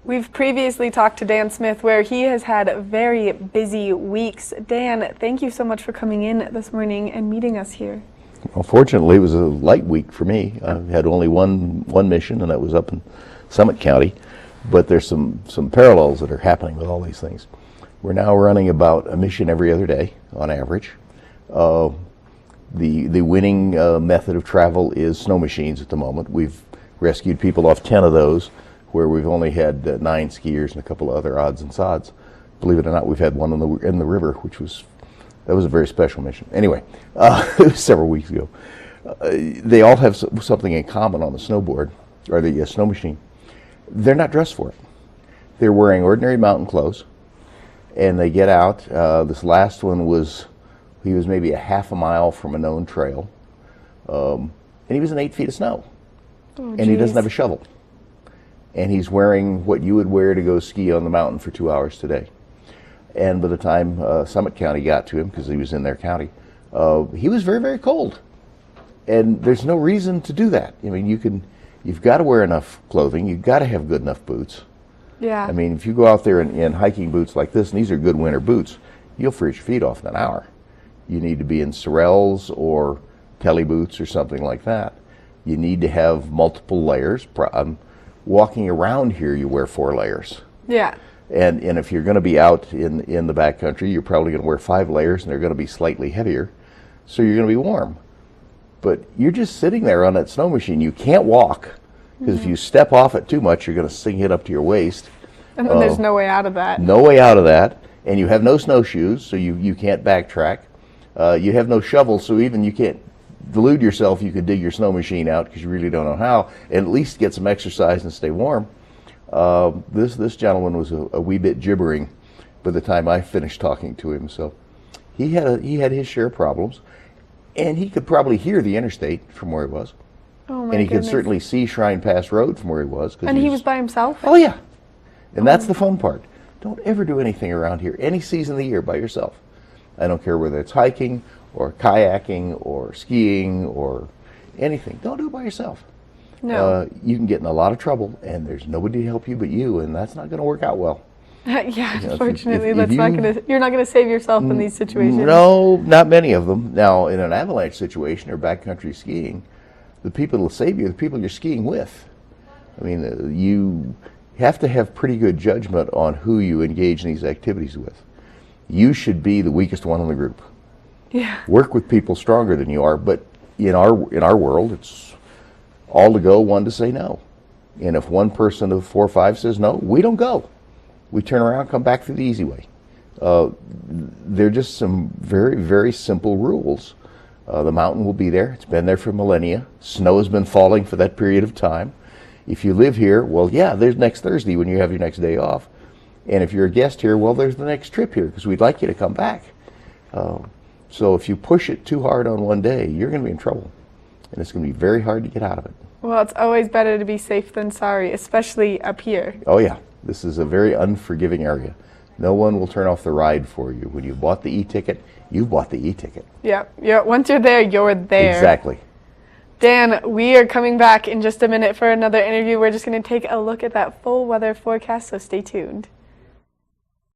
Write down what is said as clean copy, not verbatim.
We've previously talked to Dan Smith where he has had very busy weeks. Dan, thank you so much for coming in this morning and meeting us here. Well, fortunately, it was a light week for me. I had only one mission, and that was up in Summit County. But there's some parallels that are happening with all these things. We're now running about a mission every other day on average. The winning method of travel is snow machines at the moment. We've rescued people off 10 of those, where we've only had 9 skiers and a couple of other odds and sods. Believe it or not, we've had one in the river, that was a very special mission. Anyway, it was several weeks ago. They all have something in common on the snowboard, or the snow machine. They're not dressed for it. They're wearing ordinary mountain clothes, and they get out. This last one he was maybe a half a mile from a known trail, and he was in 8 feet of snow, and he doesn't have a shovel. And he's wearing what you would wear to go ski on the mountain for 2 hours today. And by the time Summit County got to him, because he was in their county, he was very, very cold. And there's no reason to do that. I mean, you've got to wear enough clothing. You've got to have good enough boots. Yeah. I mean, if you go out there in hiking boots like this, and these are good winter boots, you'll freeze your feet off in an hour. You need to be in Sorels or Telly boots or something like that. You need to have multiple layers. Walking around here, you wear 4 layers. Yeah. And if you're going to be out in the backcountry, you're probably going to wear 5 layers, and they're going to be slightly heavier, so you're going to be warm. But you're just sitting there on that snow machine. You can't walk, because if you step off it too much, you're going to sink it up to your waist. And then there's no way out of that. No way out of that. And you have no snowshoes, so you can't backtrack. You have no shovel, so even you can't delude yourself you could dig your snow machine out, because you really don't know how, and at least get some exercise and stay warm. This gentleman was a wee bit gibbering by the time I finished talking to him. So he had his share of problems, and he could probably hear the interstate from where he was. Oh my and he goodness. could certainly see Shrine Pass Road from where he was. And he was by himself? Oh yeah, and that's the fun part. Don't ever do anything around here any season of the year by yourself. I don't care whether it's hiking or kayaking or skiing or anything. Don't do it by yourself. No. You can get in a lot of trouble, and there's nobody to help you but you, and that's not going to work out well. Yeah, You know, unfortunately, if you're not gonna save yourself in these situations. No, not many of them. Now, in an avalanche situation or backcountry skiing, the people that will save you are the people you're skiing with. I mean, you have to have pretty good judgment on who you engage in these activities with. You should be the weakest one in the group. Yeah. Work with people stronger than you are, but in our world, it's all to go, one to say no. And if one person of 4 or 5 says no, we don't go. We turn around, come back through the easy way. They're just some very, very simple rules. The mountain will be there. It's been there for millennia. Snow has been falling for that period of time. If you live here, well, yeah, there's next Thursday when you have your next day off. And if you're a guest here, well, there's the next trip here, because we'd like you to come back. So if you push it too hard on one day, you're going to be in trouble. And it's going to be very hard to get out of it. Well, it's always better to be safe than sorry, especially up here. Oh yeah, this is a very unforgiving area. No one will turn off the ride for you. When you bought the e-ticket, you bought the e-ticket. Yeah. Once you're there, you're there. Exactly. Dan, we are coming back in just a minute for another interview. We're just going to take a look at that full weather forecast, so stay tuned.